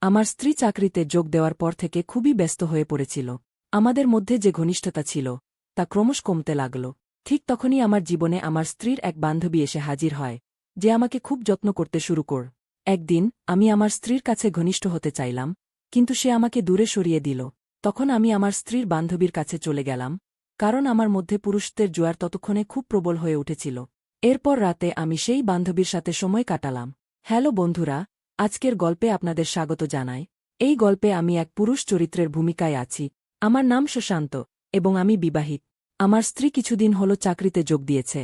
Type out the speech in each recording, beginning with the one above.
আমার স্ত্রী চাকরিতে যোগ দেওয়ার পর থেকে খুবই ব্যস্ত হয়ে পড়েছিল। আমাদের মধ্যে যে ঘনিষ্ঠতা ছিল তা ক্রমশ কমতে লাগল। ঠিক তখনই আমার জীবনে আমার স্ত্রীর এক বান্ধবী এসে হাজির হয়, যে আমাকে খুব যত্ন করতে শুরু কর। একদিন আমি আমার স্ত্রীর কাছে ঘনিষ্ঠ হতে চাইলাম, কিন্তু সে আমাকে দূরে সরিয়ে দিল। তখন আমি আমার স্ত্রীর বান্ধবীর কাছে চলে গেলাম, কারণ আমার মধ্যে পুরুষত্বের জোয়ার ততক্ষণে খুব প্রবল হয়ে উঠেছিল। এরপর রাতে আমি সেই বান্ধবীর সাথে সময় কাটালাম। হ্যালো বন্ধুরা, আজকের গল্পে আপনাদের স্বাগত জানাই। এই গল্পে আমি এক পুরুষ চরিত্রের ভূমিকায় আছি। আমার নাম সুশান্ত, এবং আমি বিবাহিত। আমার স্ত্রী কিছুদিন হল চাকরিতে যোগ দিয়েছে,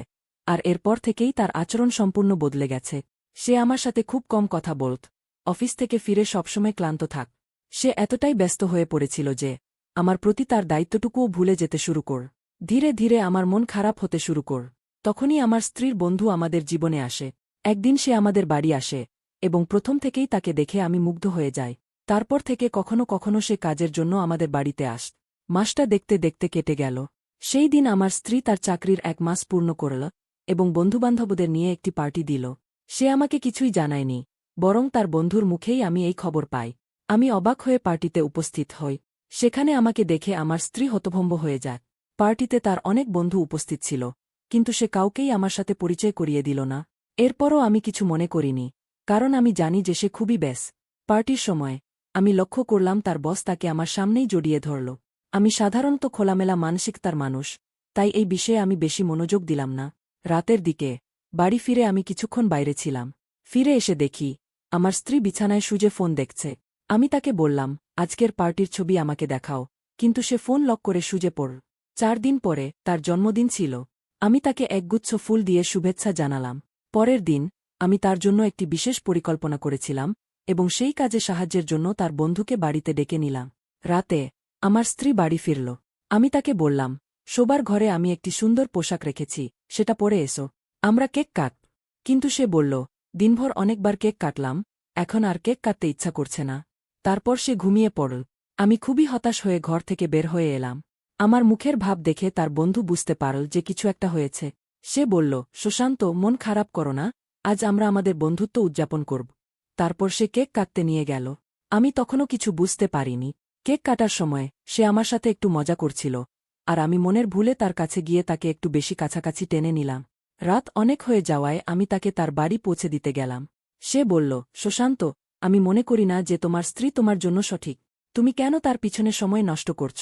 আর এরপর থেকেই তার আচরণ সম্পূর্ণ বদলে গেছে। সে আমার সাথে খুব কম কথা বলত, অফিস থেকে ফিরে সবসময় ক্লান্ত থাক। সে এতটাই ব্যস্ত হয়ে পড়েছিল যে আমার প্রতি তার দায়িত্বটুকুও ভুলে যেতে শুরু কর। ধীরে ধীরে আমার মন খারাপ হতে শুরু কর। তখনই আমার স্ত্রীর বন্ধু আমাদের জীবনে আসে। একদিন সে আমাদের বাড়ি আসে, এবং প্রথম থেকেই তাকে দেখে আমি মুগ্ধ হয়ে যাই। তারপর থেকে কখনো কখনো সে কাজের জন্য আমাদের বাড়িতে আস। মাসটা দেখতে দেখতে কেটে গেল। সেই দিন আমার স্ত্রী তার চাকরির 1 মাস পূর্ণ করল, এবং বন্ধুবান্ধবদের নিয়ে একটি পার্টি দিল। সে আমাকে কিছুই জানায়নি, বরং তার বন্ধুর মুখেই আমি এই খবর পাই। আমি অবাক হয়ে পার্টিতে উপস্থিত হই। সেখানে আমাকে দেখে আমার স্ত্রী হতভম্ব হয়ে যায়। পার্টিতে তার অনেক বন্ধু উপস্থিত ছিল, কিন্তু সে কাউকেই আমার সাথে পরিচয় করিয়ে দিল না। এরপরও আমি কিছু মনে করিনি, কারণ আমি জানি যে সে খুবই ব্যস্ত। পার্টির সময় আমি লক্ষ্য করলাম তার বস তাকে আমার সামনেই জড়িয়ে ধরল। আমি সাধারণত খোলামেলা মানসিকতার মানুষ, তাই এই বিষয়ে আমি বেশি মনোযোগ দিলাম না। রাতের দিকে বাড়ি ফিরে আমি কিছুক্ষণ বাইরে ছিলাম। ফিরে এসে দেখি আমার স্ত্রী বিছানায় শুয়ে ফোন দেখছে। আমি তাকে বললাম, আজকের পার্টির ছবি আমাকে দেখাও, কিন্তু সে ফোন লক করে শুয়ে পড়ল। 4 দিন পরে তার জন্মদিন ছিল। আমি তাকে একগুচ্ছ ফুল দিয়ে শুভেচ্ছা জানালাম। পরের দিন আমি তার জন্য একটি বিশেষ পরিকল্পনা করেছিলাম, এবং সেই কাজে সাহায্যের জন্য তার বন্ধুকে বাড়িতে ডেকে নিলাম। রাতে আমার স্ত্রী বাড়ি ফিরল। আমি তাকে বললাম, শোবার ঘরে আমি একটি সুন্দর পোশাক রেখেছি, সেটা পরে এসো, আমরা কেক কাট। কিন্তু সে বলল, দিনভর অনেকবার কেক কাটলাম, এখন আর কেক কাটতে ইচ্ছা করছে না। তারপর সে ঘুমিয়ে পড়ল। আমি খুবই হতাশ হয়ে ঘর থেকে বের হয়ে এলাম। আমার মুখের ভাব দেখে তার বন্ধু বুঝতে পারল যে কিছু একটা হয়েছে। সে বলল, সুশান্ত, মন খারাপ করো না, আজ আমরা আমাদের বন্ধুত্ব উদযাপন করব। তারপর সে কেক কাটতে নিয়ে গেল। আমি তখনও কিছু বুঝতে পারিনি। কেক কাটার সময় সে আমার সাথে একটু মজা করছিল, আর আমি মনের ভুলে তার কাছে গিয়ে তাকে একটু বেশি কাছাকাছি টেনে নিলাম। রাত অনেক হয়ে যাওয়ায় আমি তাকে তার বাড়ি পৌঁছে দিতে গেলাম। সে বলল, সুশান্ত, আমি মনে করি না যে তোমার স্ত্রী তোমার জন্য সঠিক। তুমি কেন তার পিছনে সময় নষ্ট করছ?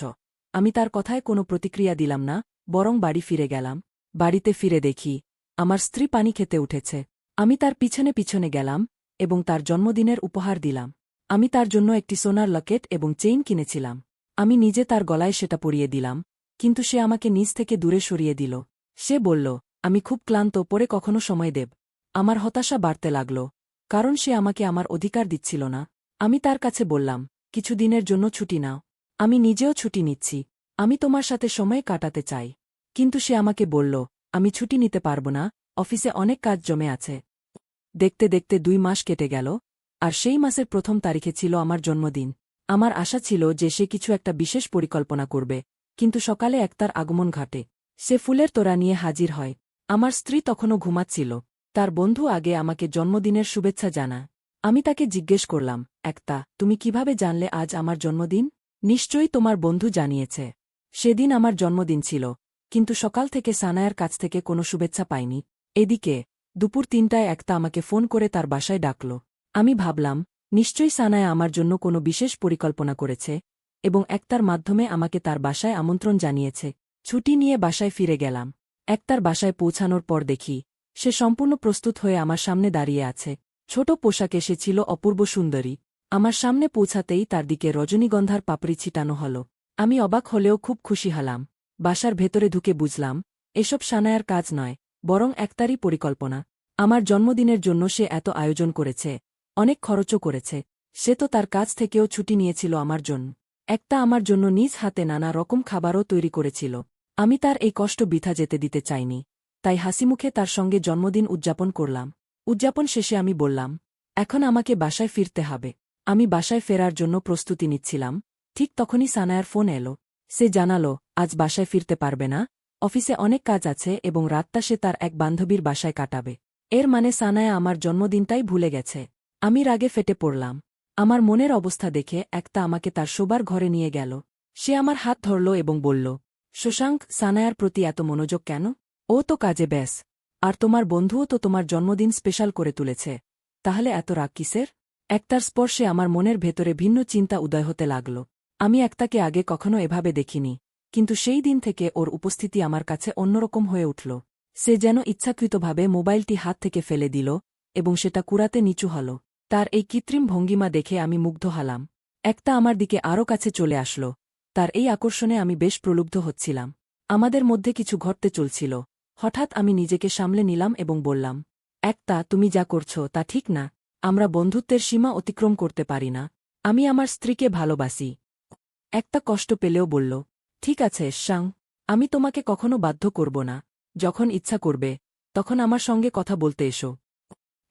আমি তার কথায় কোনো প্রতিক্রিয়া দিলাম না, বরং বাড়ি ফিরে গেলাম। বাড়িতে ফিরে দেখি আমার স্ত্রী পানি খেতে উঠেছে। আমি তার পিছনে পিছনে গেলাম, এবং তার জন্মদিনের উপহার দিলাম। আমি তার জন্য একটি সোনার লকেট এবং চেইন কিনেছিলাম। আমি নিজে তার গলায় সেটা পরিয়ে দিলাম, কিন্তু সে আমাকে নিজ থেকে দূরে সরিয়ে দিল। সে বলল, আমি খুব ক্লান্ত, পরে কখনো সময় দেব। আমার হতাশা বাড়তে লাগল, কারণ সে আমাকে আমার অধিকার দিচ্ছিল না। আমি তার কাছে বললাম, কিছু দিনের জন্য ছুটি নাও, আমি নিজেও ছুটি নিচ্ছি। আমি তোমার সাথে সময় কাটাতে চাই। কিন্তু সে আমাকে বলল, আমি ছুটি নিতে পারব না, অফিসে অনেক কাজ জমে আছে। দেখতে দেখতে 2 মাস কেটে গেল, আর সেই মাসের 1ম তারিখে ছিল আমার জন্মদিন। আমার আশা ছিল যে সে কিছু একটা বিশেষ পরিকল্পনা করবে, কিন্তু সকালে তার আগমন ঘটে। সে ফুলের তোড়া নিয়ে হাজির হয়। আমার স্ত্রী তখনও ঘুমাচ্ছিল। তার বন্ধু আগে আমাকে জন্মদিনের শুভেচ্ছা জানায়। আমি তাকে জিজ্ঞেস করলাম, তুমি কিভাবে জানলে আজ আমার জন্মদিন? নিশ্চয়ই তোমার বন্ধু জানিয়েছে। সেদিন আমার জন্মদিন ছিল, কিন্তু সকাল থেকে সানায়ার কাছ থেকে কোনো শুভেচ্ছা পাইনি। এদিকে দুপুর 3টায় আমাকে ফোন করে তার বাসায় ডাকল। আমি ভাবলাম, নিশ্চয়ই সানায়া আমার জন্য কোনো বিশেষ পরিকল্পনা করেছে, এবং তার মাধ্যমে আমাকে তার বাসায় আমন্ত্রণ জানিয়েছে। ছুটি নিয়ে বাসায় ফিরে গেলাম। তার বাসায় পৌঁছানোর পর দেখি সে সম্পূর্ণ প্রস্তুত হয়ে আমার সামনে দাঁড়িয়ে আছে। ছোট পোশাকে সে ছিল অপূর্ব সুন্দরী। আমার সামনে পৌঁছাতেই তার দিকে রজনীগন্ধার পাপড়ি ছিটানো হল। আমি অবাক হলেও খুব খুশি হলাম। বাসার ভেতরে ঢুকে বুঝলাম, এসব সানায়ার কাজ নয়, বরং তারই পরিকল্পনা। আমার জন্মদিনের জন্য সে এত আয়োজন করেছে, অনেক খরচও করেছে। সে তো তার কাজ থেকেও ছুটি নিয়েছিল আমার জন্য। আমার জন্য নিজ হাতে নানা রকম খাবারও তৈরি করেছিল। আমি তার এই কষ্ট বৃথা যেতে দিতে চাইনি, তাই হাসিমুখে তার সঙ্গে জন্মদিন উদযাপন করলাম। উদযাপন শেষে আমি বললাম, এখন আমাকে বাসায় ফিরতে হবে। আমি বাসায় ফেরার জন্য প্রস্তুতি নিচ্ছিলাম, ঠিক তখনই সানায়ার ফোন এলো। সে জানালো, আজ বাসায় ফিরতে পারবে না, অফিসে অনেক কাজ আছে এবং রাতটা সে তার এক বান্ধবীর বাসায় কাটাবে। এর মানে সানায়া আমার জন্মদিনটাই ভুলে গেছে। আমি রাগে ফেটে পড়লাম। আমার মনের অবস্থা দেখে একটা আমাকে তার শোবার ঘরে নিয়ে গেল। সে আমার হাত ধরল এবং বলল, শশাঙ্ক, সানায়ার প্রতি এত মনোযোগ কেন? ও তো কাজে ব্যাস। আর তোমার বন্ধুও তো তোমার জন্মদিন স্পেশাল করে তুলেছে, তাহলে এত রাগ কিসের? একটার স্পর্শে আমার মনের ভেতরে ভিন্ন চিন্তা উদয় হতে লাগল। আমি একটাকে আগে কখনো এভাবে দেখিনি, কিন্তু সেই দিন থেকে ওর উপস্থিতি আমার কাছে অন্যরকম হয়ে উঠল। সে যেন ইচ্ছাকৃতভাবে মোবাইলটি হাত থেকে ফেলে দিল এবং সেটা কুড়াতে নিচু হল। তার এই কৃত্রিম ভঙ্গিমা দেখে আমি মুগ্ধ হলাম। একটা আমার দিকে আরও কাছে চলে আসল। তার এই আকর্ষণে আমি বেশ প্রলুব্ধ হচ্ছিলাম। আমাদের মধ্যে কিছু ঘটতে চলছিল। হঠাৎ আমি নিজেকে সামলে নিলাম এবং বললাম, একটা, তুমি যা করছো তা ঠিক না। আমরা বন্ধুত্বের সীমা অতিক্রম করতে পারি না। আমি আমার স্ত্রীকে ভালোবাসি। একটা কষ্ট পেলেও বলল, ঠিক আছে শাং, আমি তোমাকে কখনো বাধ্য করব না। যখন ইচ্ছা করবে তখন আমার সঙ্গে কথা বলতে এসো।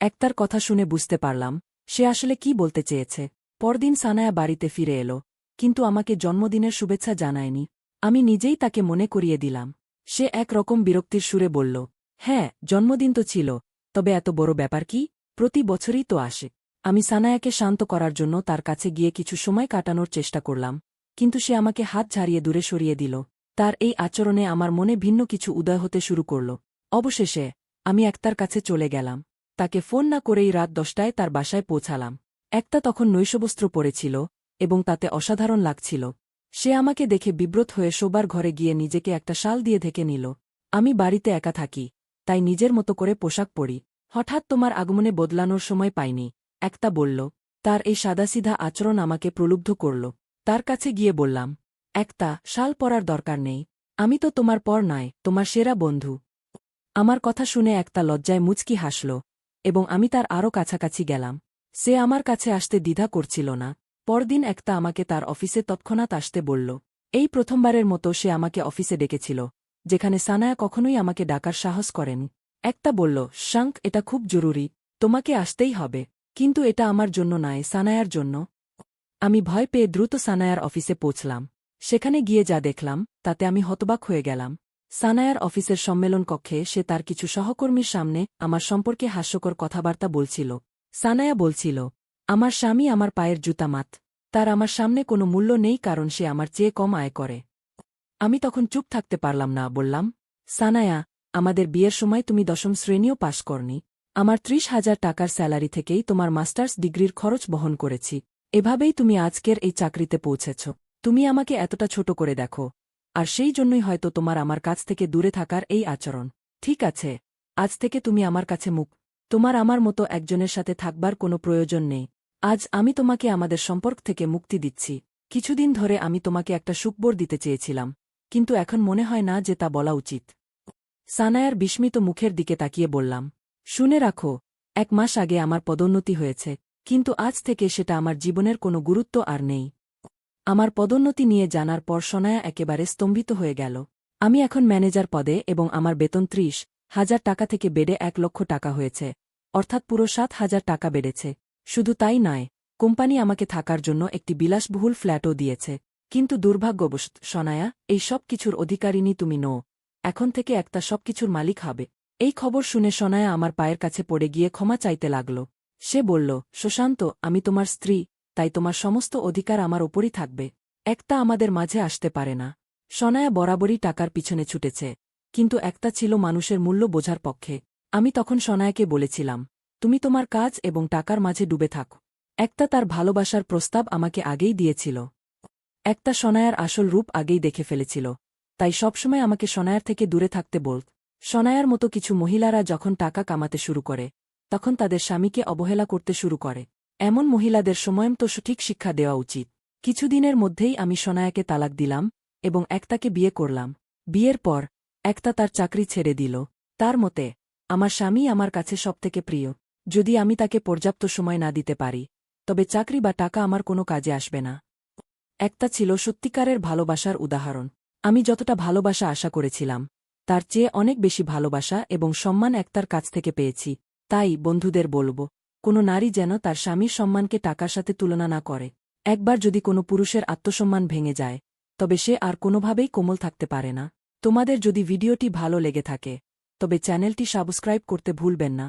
একটার কথা শুনে বুঝতে পারলাম সে আসলে কি বলতে চেয়েছে। পরদিন সানায়া বাড়িতে ফিরে এলো, কিন্তু আমাকে জন্মদিনের শুভেচ্ছা জানায়নি। আমি নিজেই তাকে মনে করিয়ে দিলাম। সে একরকম বিরক্তির সুরে বলল, হ্যাঁ, জন্মদিন তো ছিল, তবে এত বড় ব্যাপার কি? প্রতি বছরই তো আসে। আমি সানায়াকে শান্ত করার জন্য তার কাছে গিয়ে কিছু সময় কাটানোর চেষ্টা করলাম, কিন্তু সে আমাকে হাত ঝাড়িয়ে দূরে সরিয়ে দিল। তার এই আচরণে আমার মনে ভিন্ন কিছু উদয় হতে শুরু করল। অবশেষে আমি একটার কাছে চলে গেলাম। তাকে ফোন না করেই রাত 10টায় তার বাসায় পৌঁছালাম। একটা তখন নৈশবস্ত্র পরেছিল এবং তাতে অসাধারণ লাগছিল। সে আমাকে দেখে বিব্রত হয়ে শোবার ঘরে গিয়ে নিজেকে একটা শাল দিয়ে ঢেকে নিল। আমি বাড়িতে একা থাকি, তাই নিজের মতো করে পোশাক পরি। হঠাৎ তোমার আগমনে বদলানোর সময় পাইনি, একটা বলল। তার এই সাদাসিধা আচরণ আমাকে প্রলুব্ধ করল। তার কাছে গিয়ে বললাম, একটা, শাল পরার দরকার নেই। আমি তো তোমার পর নয়, তোমার সেরা বন্ধু। আমার কথা শুনে একটা লজ্জায় মুচকি হাসল এবং আমি তার আরও কাছাকাছি গেলাম। সে আমার কাছে আসতে দ্বিধা করছিল না। পরদিন একটা আমাকে তার অফিসে তৎক্ষণাৎ আসতে বলল। এই প্রথমবারের মতো সে আমাকে অফিসে ডেকেছিল, যেখানে সানায়া কখনোই আমাকে ডাকার সাহস করেনি। একটা বলল, শাঙ্ক, এটা খুব জরুরি, তোমাকে আসতেই হবে। কিন্তু এটা আমার জন্য নয়, সানায়ার জন্য। আমি ভয় পেয়ে দ্রুত সানায়ার অফিসে পৌঁছলাম। সেখানে গিয়ে যা দেখলাম তাতে আমি হতবাক হয়ে গেলাম। সানায়ার অফিসের সম্মেলন কক্ষে সে তার কিছু সহকর্মীর সামনে আমার সম্পর্কে হাস্যকর কথাবার্তা বলছিল। সানায়া বলছিল, আমার স্বামী আমার পায়ের জুতা মাত। তার আমার সামনে কোনো মূল্য নেই কারণ সে আমার চেয়ে কম আয় করে। আমি তখন চুপ থাকতে পারলাম না, বললাম, সানায়া, আমাদের বিয়ের সময় তুমি 10ম শ্রেণীও পাশ করনি। আমার 30,000 টাকার স্যালারি থেকেই তোমার মাস্টার্স ডিগ্রির খরচ বহন করেছি। এভাবেই তুমি আজকের এই চাকরিতে পৌঁছেছ। তুমি আমাকে এতটা ছোট করে দেখো, আর সেই জন্যই হয়তো তোমার আমার কাছ থেকে দূরে থাকার এই আচরণ। ঠিক আছে, আজ থেকে তুমি আমার কাছে মুখ। তোমার আমার মতো একজনের সাথে থাকবার কোনো প্রয়োজন নেই। আজ আমি তোমাকে আমাদের সম্পর্ক থেকে মুক্তি দিচ্ছি। কিছুদিন ধরে আমি তোমাকে একটা সুখবর দিতে চেয়েছিলাম, কিন্তু এখন মনে হয় না যে তা বলা উচিত। সানায়ার বিস্মিত মুখের দিকে তাকিয়ে বললাম, শুনে রাখো, 1 মাস আগে আমার পদোন্নতি হয়েছে, কিন্তু আজ থেকে সেটা আমার জীবনের কোনো গুরুত্ব আর নেই। আমার পদোন্নতি নিয়ে জানার পর সোনায়া একেবারে স্তম্ভিত হয়ে গেল। আমি এখন ম্যানেজার পদে এবং আমার বেতন 30,000 টাকা থেকে বেড়ে 1 লক্ষ টাকা হয়েছে, অর্থাৎ পুরো 7,000 টাকা বেড়েছে। শুধু তাই নয়, কোম্পানি আমাকে থাকার জন্য একটি বিলাসবহুল ফ্ল্যাটও দিয়েছে। কিন্তু দুর্ভাগ্যবশত সোনায়া, এই সব কিছুর অধিকারিণী তুমি নও। এখন থেকে একটা সবকিছুর মালিক হবে। এই খবর শুনে সোনায়া আমার পায়ের কাছে পড়ে গিয়ে ক্ষমা চাইতে লাগল। সে বলল, সুশান্ত, আমি তোমার স্ত্রী, তাই তোমার সমস্ত অধিকার আমার ওপরই থাকবে। একটা আমাদের মাঝে আসতে পারে না। সোনায়া বরাবরই টাকার পিছনে ছুটেছে, কিন্তু একটা ছিল মানুষের মূল্য বোঝার পক্ষে। আমি তখন সোনায়াকে বলেছিলাম, তুমি তোমার কাজ এবং টাকার মাঝে ডুবে থাকো। একটা তার ভালোবাসার প্রস্তাব আমাকে আগেই দিয়েছিল। একটা সোনায়ার আসল রূপ আগেই দেখে ফেলেছিল, তাই সবসময় আমাকে সোনায়ার থেকে দূরে থাকতে বলত। সোনায়ার মতো কিছু মহিলারা যখন টাকা কামাতে শুরু করে, তখন তাদের স্বামীকে অবহেলা করতে শুরু করে। এমন মহিলাদের সময়মতো সঠিক শিক্ষা দেওয়া উচিত। কিছুদিনের মধ্যেই আমি সোনায়াকে তালাক দিলাম এবং একটাকে বিয়ে করলাম। বিয়ের পর একটা তার চাকরি ছেড়ে দিল। তার মতে, আমার স্বামী আমার কাছে সবথেকে প্রিয়। যদি আমি তাকে পর্যাপ্ত সময় না দিতে পারি, তবে চাকরি বা টাকা আমার কোনো কাজে আসবে না। একটা ছিল সত্যিকারের ভালোবাসার উদাহরণ। আমি যতটা ভালোবাসা আশা করেছিলাম, তার চেয়ে অনেক বেশি ভালোবাসা এবং সম্মান একটার কাছ থেকে পেয়েছি। তাই বন্ধুদের বলব, কোনো নারী যেন তার স্বামীর সম্মানকে টাকার সাথে তুলনা না করে। একবার যদি কোনো পুরুষের আত্মসম্মান ভেঙে যায়, তবে সে আর কোনোভাবেই কোমল থাকতে পারে না। তোমাদের যদি ভিডিওটি ভালো লেগে থাকে, তবে চ্যানেলটি সাবস্ক্রাইব করতে ভুলবেন না।